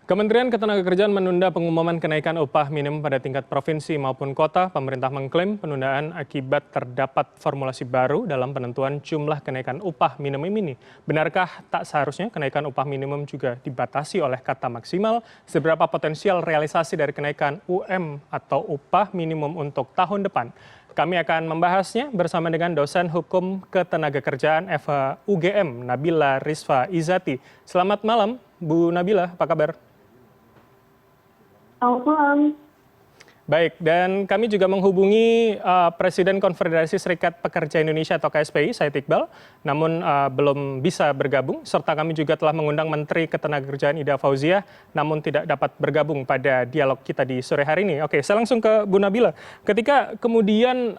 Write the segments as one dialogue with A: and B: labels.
A: Kementerian Ketenagakerjaan menunda pengumuman kenaikan upah minimum pada tingkat provinsi maupun kota. Pemerintah mengklaim penundaan akibat terdapat formulasi baru dalam penentuan jumlah kenaikan upah minimum ini. Benarkah tak seharusnya kenaikan upah minimum juga dibatasi oleh kata maksimal? Seberapa potensial realisasi dari kenaikan UM atau upah minimum untuk tahun depan? Kami akan membahasnya bersama dengan dosen hukum ketenagakerjaan FH UGM, Nabila Rizfa Izati. Selamat malam, Bu Nabila, apa kabar?
B: Selamat malam.
A: Baik, dan kami juga menghubungi Presiden Konfederasi Serikat Pekerja Indonesia atau KSPI, Said Iqbal, namun belum bisa bergabung, serta kami juga telah mengundang Menteri Ketenagakerjaan Ida Fauziah, namun tidak dapat bergabung pada dialog kita di sore hari ini. Oke, saya langsung ke Bu Nabila. Ketika kemudian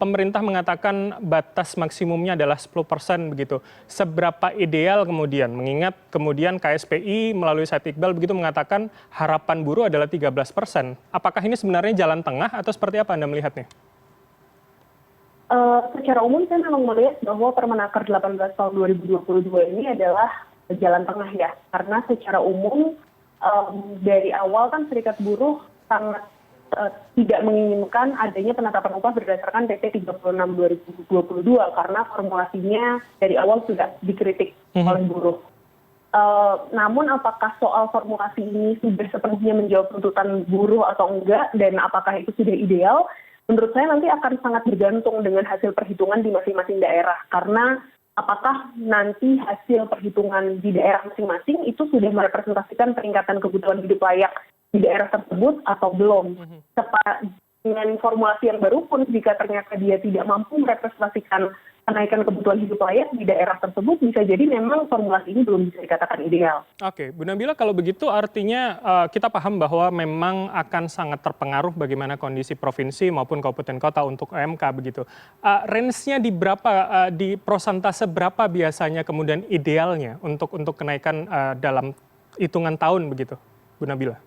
A: pemerintah mengatakan batas maksimumnya adalah 10% begitu, seberapa ideal kemudian, mengingat kemudian KSPI melalui Said Iqbal begitu mengatakan harapan buruh adalah 13%. Apakah ini sebenarnya jalan tengah atau seperti apa Anda melihatnya?
B: Secara umum saya memang melihat bahwa Permenaker 18 tahun 2022 ini adalah jalan tengah ya. Karena secara umum dari awal kan serikat buruh sangat tidak menginginkan adanya penetapan upah berdasarkan PP 36 2022 karena formulasinya dari awal sudah dikritik oleh buruh. Namun apakah soal formulasi ini sudah sepenuhnya menjawab tuntutan buruh atau enggak dan apakah itu sudah ideal? Menurut saya nanti akan sangat bergantung dengan hasil perhitungan di masing-masing daerah. Karena apakah nanti hasil perhitungan di daerah masing-masing itu sudah merepresentasikan peningkatan kebutuhan hidup layak di daerah tersebut atau belum. Dengan formulasi yang baru pun jika ternyata dia tidak mampu merepresentasikan kenaikan kebutuhan hidup layak di daerah tersebut, bisa jadi memang formulasi ini belum bisa dikatakan ideal.
A: Oke, Bu Nabila, kalau begitu artinya kita paham bahwa memang akan sangat terpengaruh bagaimana kondisi provinsi maupun kabupaten kota untuk UMK begitu. Range-nya di berapa, di prosentase berapa biasanya kemudian idealnya untuk kenaikan dalam hitungan tahun begitu, Bu Nabila?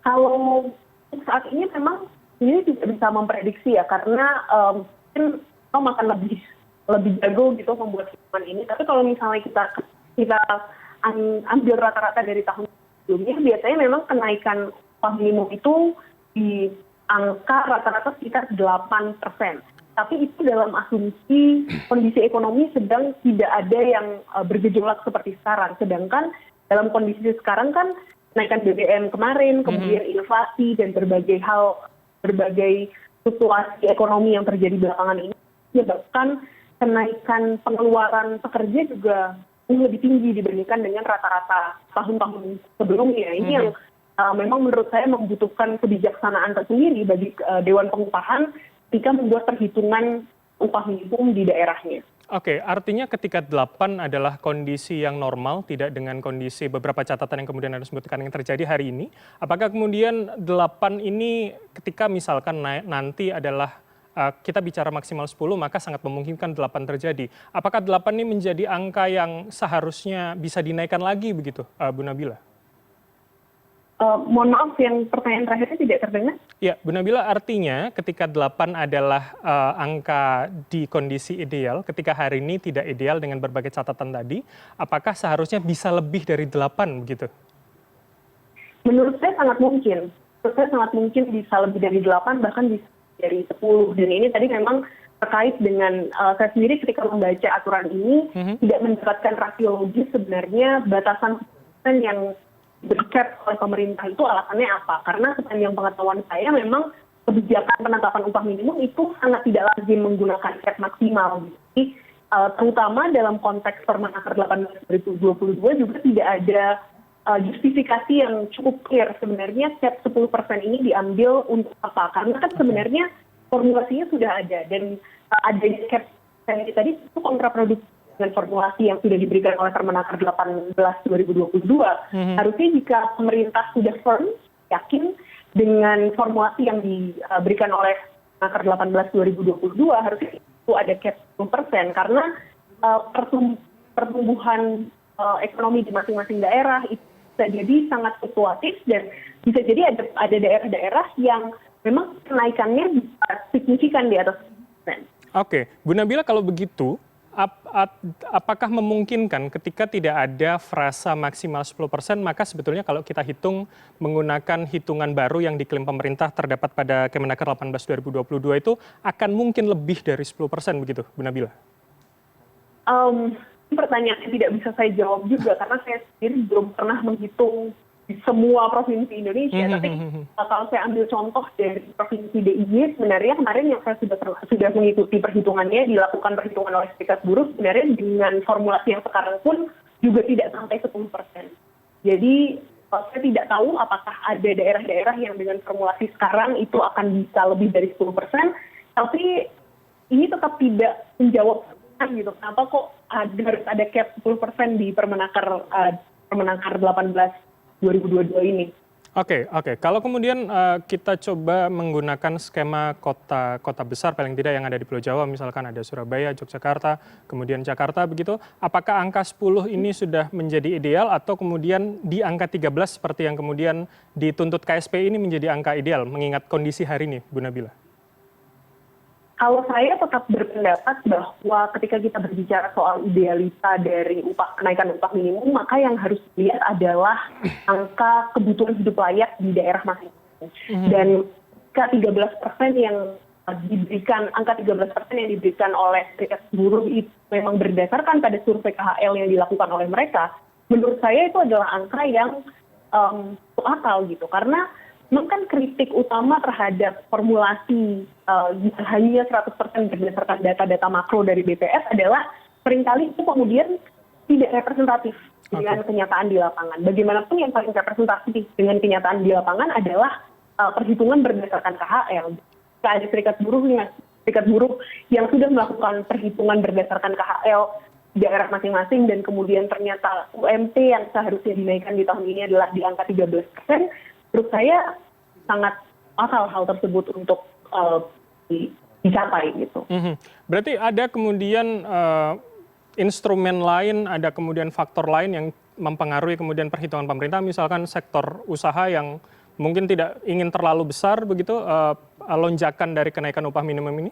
B: Kalau saat ini memang ini tidak bisa memprediksi ya, karena mungkin akan lebih jago gitu membuat hitungan ini. Tapi kalau misalnya kita ambil rata-rata dari tahun sebelumnya, biasanya memang kenaikan upah minimum itu di angka rata-rata sekitar 8%. Tapi itu dalam asumsi kondisi ekonomi sedang tidak ada yang bergejolak seperti sekarang. Sedangkan dalam kondisi sekarang kan kenaikan BBM kemarin, kemudian inflasi dan berbagai hal, berbagai situasi ekonomi yang terjadi belakangan ini menyebabkan kenaikan pengeluaran pekerja juga lebih tinggi dibandingkan dengan rata-rata tahun-tahun sebelumnya. Ini yang memang menurut saya membutuhkan kebijaksanaan tersendiri bagi Dewan Pengupahan ketika membuat perhitungan upah minimum di daerahnya.
A: Oke, artinya ketika 8 adalah kondisi yang normal, tidak dengan kondisi beberapa catatan yang kemudian Anda sebutkan yang terjadi hari ini. Apakah kemudian 8 ini ketika misalkan nanti adalah kita bicara maksimal 10, maka sangat memungkinkan 8 terjadi. Apakah 8 ini menjadi angka yang seharusnya bisa dinaikkan lagi begitu, Bu Nabila?
B: Mohon maaf, yang pertanyaan terakhirnya tidak terdengar.
A: Ya, Bu Nabila, artinya ketika 8 adalah angka di kondisi ideal, ketika hari ini tidak ideal dengan berbagai catatan tadi, apakah seharusnya bisa lebih dari 8 begitu?
B: Menurut saya sangat mungkin. Menurut saya sangat mungkin bisa lebih dari 8, bahkan bisa dari 10. Dan ini tadi memang terkait dengan saya sendiri ketika membaca aturan ini tidak mendapatkan rasiologis sebenarnya batasan yang diberikan oleh pemerintah itu alasannya apa. Karena sepanjang pengetahuan saya memang kebijakan penetapan upah minimum itu sangat tidak lazim menggunakan cap maksimal. Jadi terutama dalam konteks Permenaker 18 2022 juga tidak ada justifikasi yang cukup clear sebenarnya cap 10% ini diambil untuk apa. Karena kan sebenarnya formulasinya sudah ada dan adanya cap tadi itu kontraproduktif dengan formulasi yang sudah diberikan oleh Permenaker 18 2022. Harusnya jika pemerintah sudah firm, yakin dengan formulasi yang diberikan oleh Permenaker 18 2022, harusnya itu ada cap 10% karena pertumbuhan ekonomi di masing-masing daerah itu bisa jadi sangat fluktuatif dan bisa jadi ada daerah-daerah yang memang kenaikannya bisa signifikan di atas 10%.
A: Oke, Bu Nabila, kalau begitu apakah memungkinkan ketika tidak ada frasa maksimal 10%, maka sebetulnya kalau kita hitung menggunakan hitungan baru yang diklaim pemerintah terdapat pada Kemenaker 18 2022 itu akan mungkin lebih dari 10% begitu, Bu Nabila?
B: Ini pertanyaan yang tidak bisa saya jawab juga karena saya sendiri belum pernah menghitung di semua provinsi Indonesia. Tapi kalau saya ambil contoh dari provinsi DIY, sebenarnya kemarin yang saya sudah mengikuti perhitungannya, dilakukan perhitungan oleh Serikat Buruh, sebenarnya dengan formulasi yang sekarang pun juga tidak sampai 10%. Jadi saya tidak tahu apakah ada daerah-daerah yang dengan formulasi sekarang itu akan bisa lebih dari 10%, tapi ini tetap tidak menjawab gitu. Kenapa kok harus ada cap 10% di Permenaker 18 2022 ini.
A: Oke. Kalau kemudian kita coba menggunakan skema kota besar paling tidak yang ada di Pulau Jawa, misalkan ada Surabaya, Yogyakarta, kemudian Jakarta begitu, apakah angka 10 ini sudah menjadi ideal atau kemudian di angka 13 seperti yang kemudian dituntut KSP ini menjadi angka ideal mengingat kondisi hari ini, Bu Nabila?
B: Kalau saya tetap berpendapat bahwa ketika kita berbicara soal idealita dari kenaikan upah minimum, maka yang harus dilihat adalah angka kebutuhan hidup layak di daerah masing-masing. Dan angka 13% yang diberikan oleh Serikat Buruh itu memang berdasarkan pada survei KHL yang dilakukan oleh mereka. Menurut saya itu adalah angka yang masuk akal gitu, karena memang kan kritik utama terhadap formulasi hanya 100% berdasarkan data-data makro dari BPS adalah seringkali itu kemudian tidak representatif dengan kenyataan di lapangan. Bagaimanapun yang paling representatif dengan kenyataan di lapangan adalah perhitungan berdasarkan KHL. Ada serikat buruh yang sudah melakukan perhitungan berdasarkan KHL di daerah masing-masing dan kemudian ternyata UMP yang seharusnya dinaikkan di tahun ini adalah di angka 13%. Menurut saya sangat asal hal tersebut untuk dicapai gitu.
A: Berarti ada kemudian instrumen lain, ada kemudian faktor lain yang mempengaruhi kemudian perhitungan pemerintah, misalkan sektor usaha yang mungkin tidak ingin terlalu besar begitu lonjakan dari kenaikan upah minimum ini?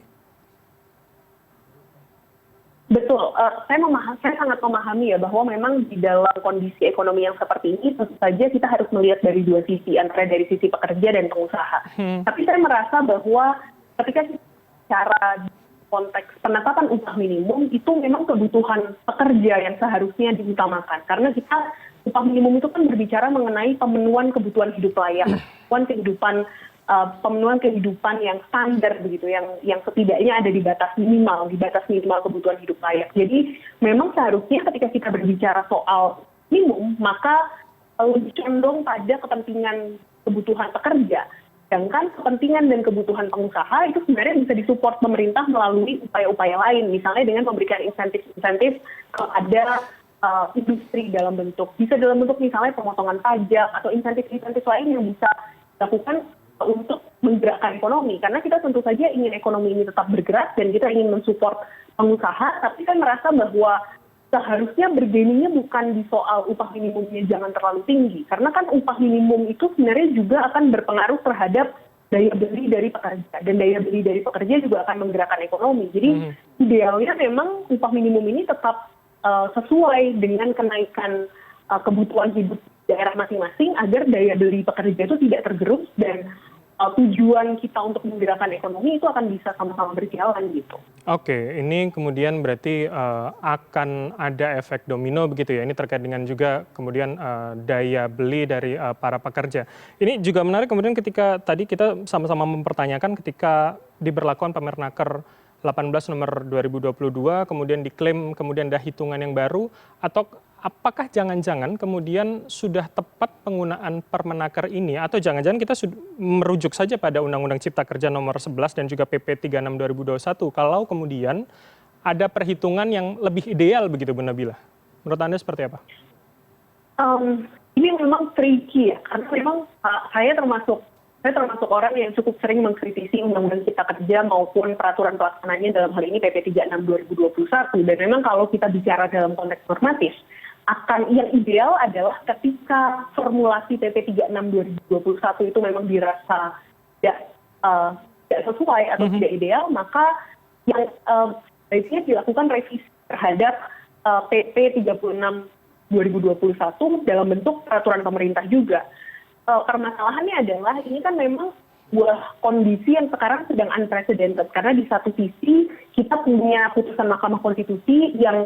B: Betul, saya sangat memahami ya bahwa memang di dalam kondisi ekonomi yang seperti ini tentu saja kita harus melihat dari dua sisi, antara dari sisi pekerja dan pengusaha. Tapi saya merasa bahwa ketika kita bicara konteks penetapan upah minimum itu memang kebutuhan pekerja yang seharusnya diutamakan, karena upah minimum itu kan berbicara mengenai pemenuhan kebutuhan hidup layak, pemenuhan kehidupan yang standar begitu, yang setidaknya ada di batas minimal kebutuhan hidup layak. Jadi memang seharusnya ketika kita berbicara soal minimum, maka lebih condong pada kepentingan kebutuhan pekerja. Sedangkan kepentingan dan kebutuhan pengusaha itu sebenarnya bisa disupport pemerintah melalui upaya-upaya lain, misalnya dengan memberikan insentif-insentif kepada industri dalam bentuk misalnya pemotongan pajak atau insentif-insentif lain yang bisa dilakukan untuk menggerakkan ekonomi, karena kita tentu saja ingin ekonomi ini tetap bergerak dan kita ingin mensupport pengusaha, tapi kan merasa bahwa seharusnya bergeningnya bukan di soal upah minimumnya jangan terlalu tinggi, karena kan upah minimum itu sebenarnya juga akan berpengaruh terhadap daya beli dari pekerja, dan daya beli dari pekerja juga akan menggerakkan ekonomi. Jadi idealnya memang upah minimum ini tetap sesuai dengan kenaikan kebutuhan hidup daerah masing-masing agar daya beli pekerja itu tidak tergerus dan tujuan kita untuk menggerakkan ekonomi itu akan bisa sama-sama berjalan gitu.
A: Oke, ini kemudian berarti akan ada efek domino begitu ya. Ini terkait dengan juga kemudian daya beli dari para pekerja. Ini juga menarik kemudian ketika tadi kita sama-sama mempertanyakan ketika diberlakukan Permenaker 18 nomor 2022 kemudian diklaim kemudian ada hitungan yang baru, atau apakah jangan-jangan kemudian sudah tepat penggunaan Permenaker ini, atau jangan-jangan kita merujuk saja pada Undang-Undang Cipta Kerja nomor 11 dan juga PP 36 2021 kalau kemudian ada perhitungan yang lebih ideal begitu, Bu Nabila? Menurut Anda seperti apa?
B: Ini memang tricky ya, karena memang saya termasuk orang yang cukup sering mengkritisi Undang-Undang Cipta Kerja maupun peraturan pelaksananya, dalam hal ini PP 36 2021. Dan memang kalau kita bicara dalam konteks normatif, yang ideal adalah ketika formulasi PP 36 2021 itu memang dirasa tidak sesuai atau tidak ideal, maka yang baiknya dilakukan revisi terhadap PP 36 2021 dalam bentuk peraturan pemerintah juga. Permasalahannya adalah ini kan memang sebuah kondisi yang sekarang sedang unprecedented karena di satu sisi kita punya putusan Mahkamah Konstitusi yang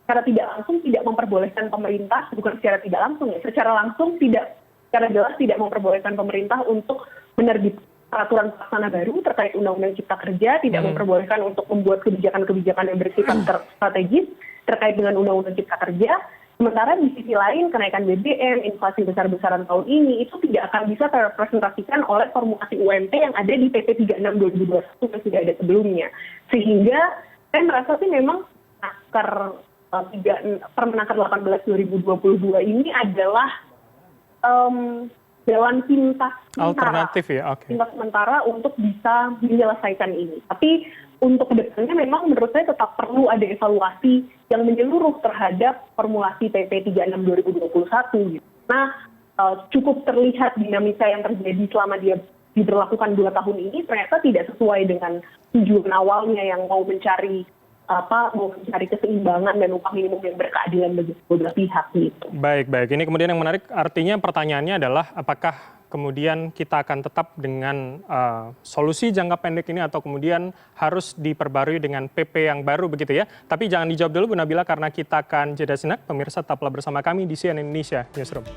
B: secara tidak langsung tidak memperbolehkan pemerintah, bukan secara tidak langsung ya, secara langsung tidak, secara jelas tidak memperbolehkan pemerintah untuk menerbitkan peraturan pelaksana baru terkait Undang-Undang Cipta Kerja, tidak memperbolehkan untuk membuat kebijakan-kebijakan yang bersifat strategis terkait dengan Undang-Undang Cipta Kerja. Sementara di sisi lain, kenaikan BBM, inflasi besar-besaran tahun ini, itu tidak akan bisa terrepresentasikan oleh formulasi UMP yang ada di PP 36 2021 yang sudah ada sebelumnya. Sehingga saya merasa sih memang Permenaker 18 2022 ini adalah jalan pintas
A: alternatif ya, oke.
B: pintas sementara untuk bisa menyelesaikan ini. Tapi untuk kedepannya memang menurut saya tetap perlu ada evaluasi yang menyeluruh terhadap formulasi PP 36 2021. Gitu. Nah, cukup terlihat dinamika yang terjadi selama dia diberlakukan 2 tahun ini ternyata tidak sesuai dengan tujuan awalnya yang mau mencari keseimbangan dan upah minimum yang berkeadilan bagi kedua belah pihak gitu.
A: Baik. Ini kemudian yang menarik, artinya pertanyaannya adalah apakah kemudian kita akan tetap dengan solusi jangka pendek ini atau kemudian harus diperbarui dengan PP yang baru begitu ya. Tapi jangan dijawab dulu Bu Nabila karena kita akan jeda sejenak. Pemirsa tetaplah bersama kami di CNN Indonesia Newsroom.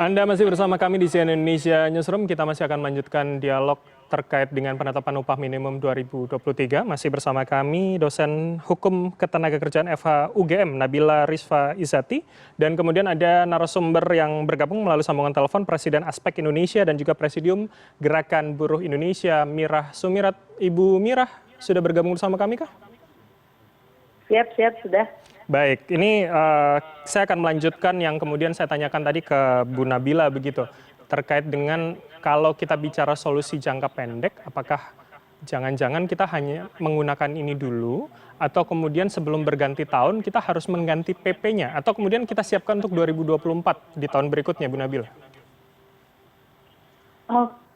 A: Anda masih bersama kami di CNN Indonesia Newsroom. Kita masih akan melanjutkan dialog terkait dengan penetapan upah minimum 2023. Masih bersama kami dosen hukum ketenagakerjaan FH UGM Nabila Rizfa Izati. Dan kemudian ada narasumber yang bergabung melalui sambungan telepon, Presiden Aspek Indonesia dan juga Presidium Gerakan Buruh Indonesia, Mirah Sumirat. Ibu Mirah, sudah bergabung bersama kami kah?
B: Siap, sudah.
A: Baik, ini saya akan melanjutkan yang kemudian saya tanyakan tadi ke Bu Nabila begitu. Terkait dengan kalau kita bicara solusi jangka pendek, apakah jangan-jangan kita hanya menggunakan ini dulu, atau kemudian sebelum berganti tahun kita harus mengganti PP-nya, atau kemudian kita siapkan untuk 2024 di tahun berikutnya, Bu Nabila?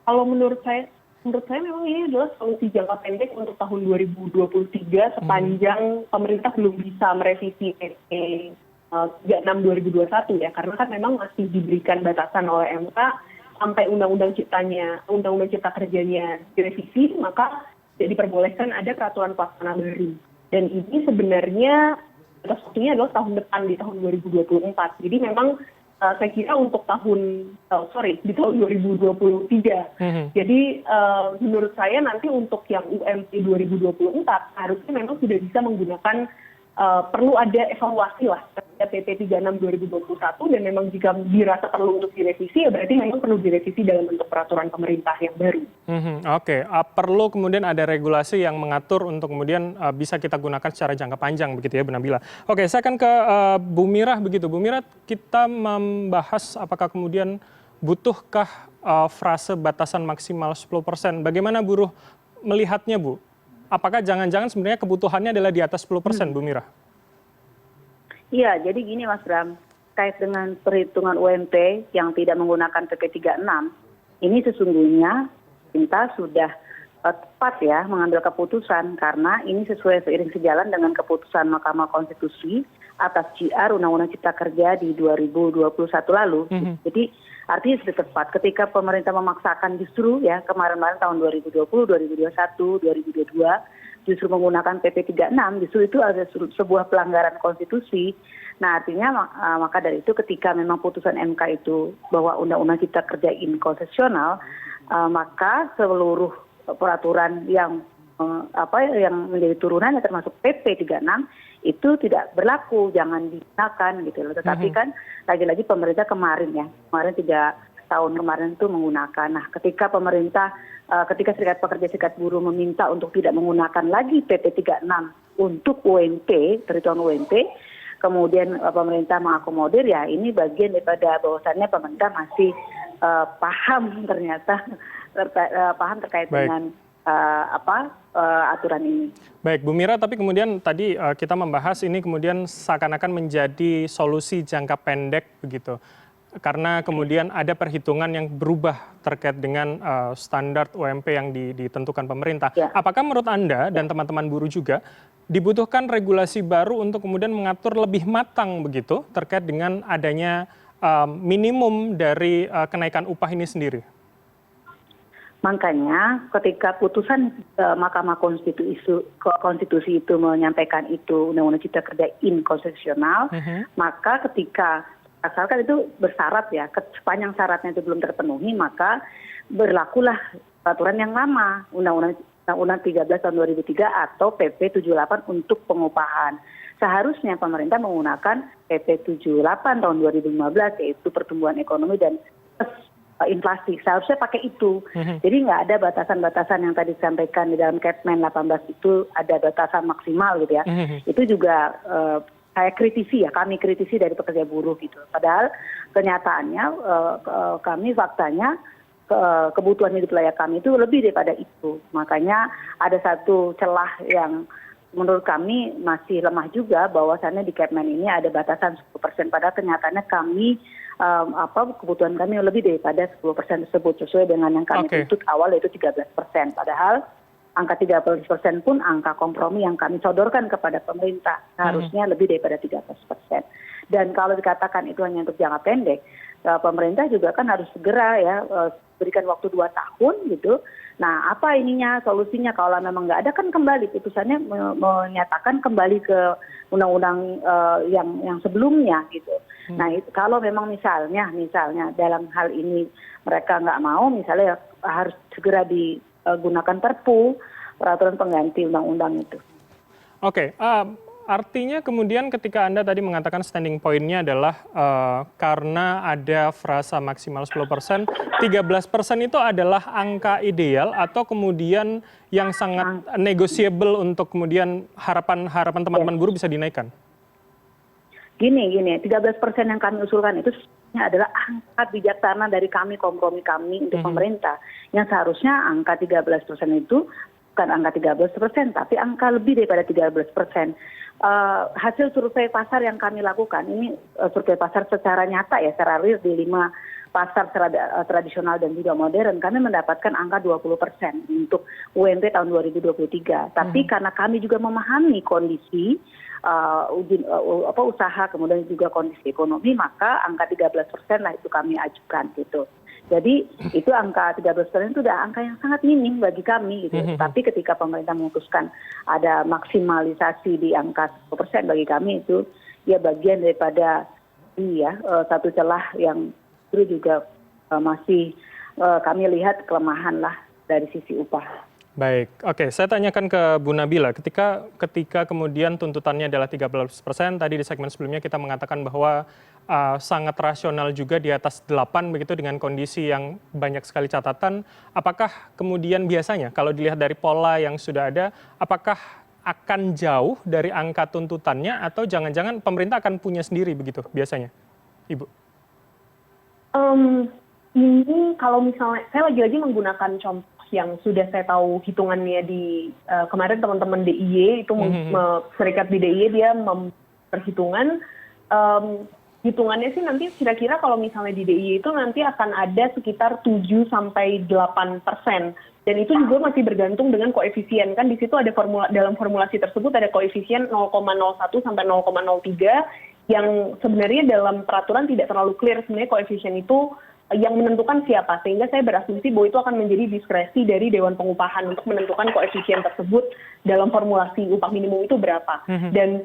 B: Kalau menurut saya memang ini adalah solusi jangka pendek untuk tahun 2023 sepanjang pemerintah belum bisa merevisi PP 36 2021 ya, karena kan memang masih diberikan batasan oleh MK sampai Undang-Undang Cipta Kerjanya direvisi, maka tidak diperbolehkan ada peraturan pelaksana baru. Dan ini sebenarnya batas waktunya adalah tahun depan di tahun 2024. Jadi memang saya kira untuk di tahun 2023. Jadi menurut saya nanti untuk yang UMP 2024 harusnya memang sudah bisa menggunakan, perlu ada evaluasi lah terhadap PP 36 2021 dan memang jika dirasa perlu untuk direvisi ya berarti memang perlu direvisi dalam bentuk peraturan pemerintah yang baru.
A: Oke. Perlu kemudian ada regulasi yang mengatur untuk kemudian bisa kita gunakan secara jangka panjang begitu ya Bu Nabila. Oke, saya akan ke Bu Mirah begitu. Bu Mirah, kita membahas apakah kemudian butuhkah frase batasan maksimal 10%. Bagaimana buruh melihatnya Bu? Apakah jangan-jangan sebenarnya kebutuhannya adalah di atas 10%, Bu Mirah?
C: Iya, jadi gini Mas Bram, terkait dengan perhitungan UMP yang tidak menggunakan PP 36, ini sesungguhnya pemerintah sudah tepat ya mengambil keputusan karena ini sesuai seiring sejalan dengan keputusan Mahkamah Konstitusi atas JR Undang-Undang Cipta Kerja di 2021 lalu. Jadi artinya sudah tepat ketika pemerintah memaksakan justru ya kemarin-kemarin tahun 2020, 2021, 2022 justru menggunakan PP 36, justru itu ada sebuah pelanggaran konstitusi. Nah artinya maka dari itu ketika memang putusan MK itu bahwa Undang-Undang Cipta Kerja inkonstitusional, maka seluruh peraturan yang menjadi turunannya termasuk PP 36 itu tidak berlaku, jangan digunakan gitu loh. Tetapi kan lagi-lagi pemerintah kemarin 3 tahun kemarin itu menggunakan. Nah, ketika Serikat Pekerja Serikat Buruh meminta untuk tidak menggunakan lagi PP 36 untuk UMP, perhitungan UMP, kemudian pemerintah mengakomodir ya ini bagian daripada bahwasannya pemerintah masih paham ternyata paham terkait dengan aturan ini.
A: Baik, Bu Mira, tapi kemudian tadi kita membahas ini kemudian seakan-akan menjadi solusi jangka pendek begitu. Karena kemudian ada perhitungan yang berubah terkait dengan standar UMP yang ditentukan pemerintah.
C: Ya.
A: Apakah menurut Anda dan teman-teman buruh juga dibutuhkan regulasi baru untuk kemudian mengatur lebih matang begitu terkait dengan adanya minimum dari kenaikan upah ini sendiri?
C: Makanya ketika putusan Mahkamah Konstitusi itu menyampaikan itu Undang-Undang Cipta Kerja inkonstitusional, maka ketika asalkan itu bersyarat ya, sepanjang syaratnya itu belum terpenuhi, maka berlakulah peraturan yang lama, Undang-Undang 13 tahun 2003 atau PP 78 untuk pengupahan. Seharusnya pemerintah menggunakan PP 78 tahun 2015 yaitu pertumbuhan ekonomi dan inflasi. Seharusnya pakai itu. Jadi nggak ada batasan-batasan yang tadi disampaikan di dalam Kepmen 18 itu ada batasan maksimal gitu ya. Itu juga saya kritisi ya, kami kritisi dari pekerja buruh gitu. Padahal kenyataannya kami faktanya kebutuhan hidup layak kami itu lebih daripada itu. Makanya ada satu celah yang menurut kami masih lemah juga, bahwasannya di Kepmen ini ada batasan 10%. Padahal kenyataannya kami kebutuhan kami lebih daripada 10% tersebut sesuai dengan yang kami tuntut awal yaitu 13%. Padahal angka 13% pun angka kompromi yang kami sodorkan kepada pemerintah. Harusnya lebih daripada 13%. Dan kalau dikatakan itu hanya untuk jangka pendek, pemerintah juga kan harus segera ya berikan waktu 2 tahun gitu. Nah, apa ininya solusinya kalau memang nggak ada kan kembali putusannya menyatakan kembali ke undang-undang yang sebelumnya gitu. Nah, kalau memang misalnya dalam hal ini mereka nggak mau, misalnya harus segera gunakan Perpu, peraturan pengganti undang-undang itu.
A: Oke, artinya kemudian ketika Anda tadi mengatakan standing point-nya adalah karena ada frasa maksimal 10%, 13% itu adalah angka ideal atau kemudian yang sangat negotiable untuk kemudian harapan teman-teman buruh bisa dinaikkan?
C: Gini, 13% yang kami usulkan itu adalah angka bijaksana dari kami, kompromi kami untuk pemerintah. Yang seharusnya angka 13% itu bukan angka 13%, tapi angka lebih daripada 13%. Hasil survei pasar yang kami lakukan, ini survei pasar secara nyata ya, secara real di 5 pasar tradisional dan juga modern, kami mendapatkan angka 20% untuk UMP tahun 2023. Tapi karena kami juga memahami kondisi usaha, kemudian juga kondisi ekonomi, maka angka 13% lah itu kami ajukan gitu. Jadi itu angka 13% itu udah angka yang sangat minim bagi kami gitu. Tapi ketika pemerintah memutuskan ada maksimalisasi di angka 10% bagi kami itu ya bagian daripada satu celah yang itu juga masih kami lihat kelemahan lah dari sisi upah.
A: Baik, oke. Saya tanyakan ke Bu Nabila, ketika kemudian tuntutannya adalah 13%, tadi di segmen sebelumnya kita mengatakan bahwa sangat rasional juga di atas 8 begitu dengan kondisi yang banyak sekali catatan. Apakah kemudian biasanya kalau dilihat dari pola yang sudah ada, apakah akan jauh dari angka tuntutannya atau jangan-jangan pemerintah akan punya sendiri begitu biasanya, Ibu?
B: Ini kalau misalnya, saya lagi-lagi menggunakan contoh yang sudah saya tahu hitungannya di kemarin teman-teman DIY itu serikat di DIY dia memperhitungan hitungannya sih nanti kira-kira kalau misalnya di DIY itu nanti akan ada sekitar 7-8%. Dan itu juga masih bergantung dengan koefisien, kan di situ ada dalam formulasi tersebut ada koefisien 0,01 sampai 0,03 yang sebenarnya dalam peraturan tidak terlalu clear sebenarnya koefisien itu yang menentukan siapa, sehingga saya berasumsi bahwa itu akan menjadi diskresi dari Dewan Pengupahan untuk menentukan koefisien tersebut dalam formulasi upah minimum itu berapa. Dan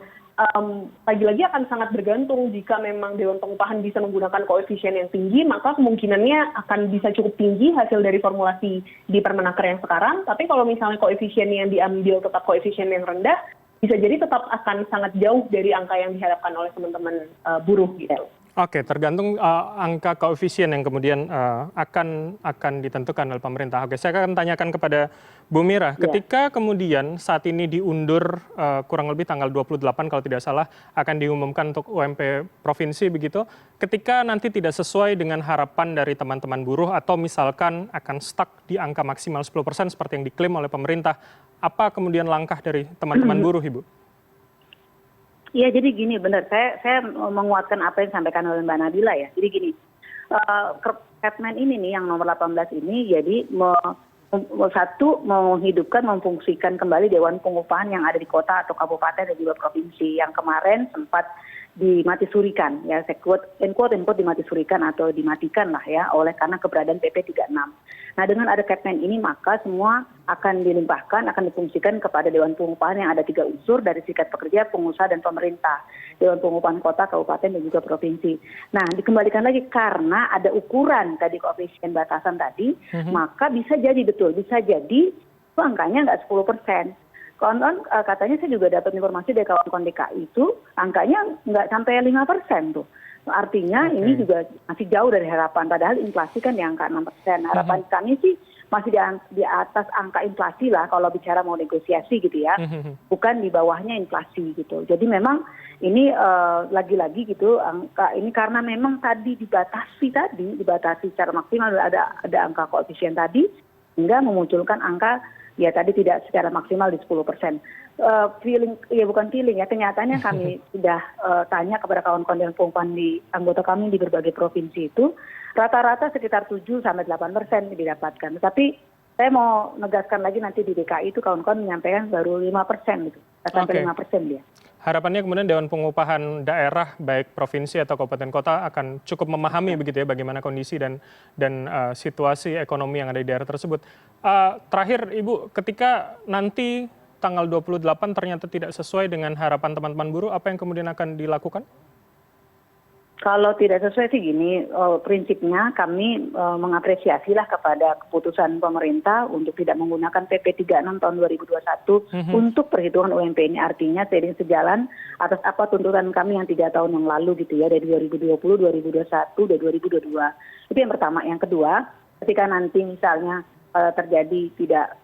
B: lagi-lagi akan sangat bergantung jika memang Dewan Pengupahan bisa menggunakan koefisien yang tinggi, maka kemungkinannya akan bisa cukup tinggi hasil dari formulasi di Permenaker yang sekarang. Tapi kalau misalnya koefisien yang diambil tetap koefisien yang rendah, bisa jadi tetap akan sangat jauh dari angka yang diharapkan oleh teman-teman buruh gitu.
A: Oke, tergantung angka koefisien yang kemudian akan ditentukan oleh pemerintah. Oke, saya akan tanyakan kepada Bu Mira, ketika kemudian saat ini diundur kurang lebih tanggal 28 kalau tidak salah akan diumumkan untuk UMP provinsi begitu, ketika nanti tidak sesuai dengan harapan dari teman-teman buruh atau misalkan akan stuck di angka maksimal 10% seperti yang diklaim oleh pemerintah, apa kemudian langkah dari teman-teman buruh, Ibu?
C: Iya, jadi gini, benar. Saya menguatkan apa yang disampaikan oleh Mbak Nabila ya. Jadi gini, Kepmen ini nih yang nomor 18 ini, jadi satu menghidupkan, memfungsikan kembali Dewan Pengupahan yang ada di kota atau kabupaten dan juga provinsi yang kemarin sempat dimatisurikan, ya, saya quote dimatisurikan atau dimatikan lah ya, oleh karena keberadaan PP 36. Nah, dengan ada Kepmen ini maka semua akan dilimpahkan, akan difungsikan kepada Dewan Pengupahan yang ada 3 unsur dari serikat pekerja, pengusaha, dan pemerintah. Dewan Pengupahan kota, kabupaten, dan juga provinsi. Nah, dikembalikan lagi karena ada ukuran tadi koefisien batasan tadi, maka bisa jadi bisa jadi itu angkanya nggak 10%. Kawan-kawan katanya saya juga dapat informasi dari kawan-kawan DKI itu angkanya nggak sampai 5% tuh. Artinya ini juga masih jauh dari harapan. Padahal inflasi kan di angka 6%. Harapan kami sih masih di atas angka inflasi lah kalau bicara mau negosiasi gitu ya. Bukan di bawahnya inflasi gitu. Jadi memang ini lagi-lagi gitu angka ini karena memang tadi dibatasi secara maksimal ada angka koefisien tadi hingga memunculkan angka ya tadi tidak secara maksimal di 10%. Bukan feeling ya, kenyataannya kami sudah tanya kepada kawan-kawan Dewan Pengupahan di anggota kami di berbagai provinsi itu, rata-rata sekitar 7-8% didapatkan. Tapi saya mau negaskan lagi nanti di DKI itu kawan-kawan menyampaikan baru 5% gitu, sampai 5% dia.
A: Harapannya kemudian Dewan Pengupahan daerah baik provinsi atau kabupaten kota akan cukup memahami begitu ya bagaimana kondisi dan situasi ekonomi yang ada di daerah tersebut. Terakhir Ibu, ketika nanti tanggal 28 ternyata tidak sesuai dengan harapan teman-teman buruh, apa yang kemudian akan dilakukan?
C: Kalau tidak sesuai sih gini, prinsipnya kami mengapresiasilah kepada keputusan pemerintah untuk tidak menggunakan PP 36 tahun 2021 untuk perhitungan UMP ini. Artinya seiring sejalan atas apa tuntutan kami yang 3 tahun yang lalu gitu ya, dari 2020, 2021, dan 2022. Itu yang pertama. Yang kedua, ketika nanti misalnya terjadi tidak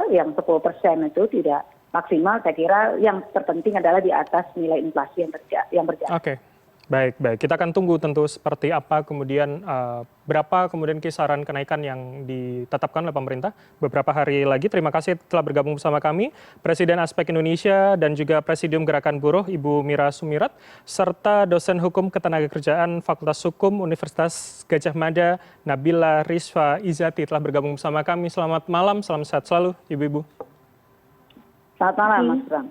C: yang 10% itu tidak maksimal, saya kira yang terpenting adalah di atas nilai inflasi yang berjalan.
A: Oke. Baik. Kita akan tunggu tentu seperti apa kemudian berapa kemudian kisaran kenaikan yang ditetapkan oleh pemerintah beberapa hari lagi. Terima kasih telah bergabung bersama kami Presiden Aspek Indonesia dan juga Presidium Gerakan Buruh Ibu Mira Sumirat serta dosen hukum ketenagakerjaan Fakultas Hukum Universitas Gadjah Mada Nabila Rizfa Izati telah bergabung bersama kami. Selamat malam, salam sehat selalu Ibu-ibu.
C: Selamat malam Mas Bram.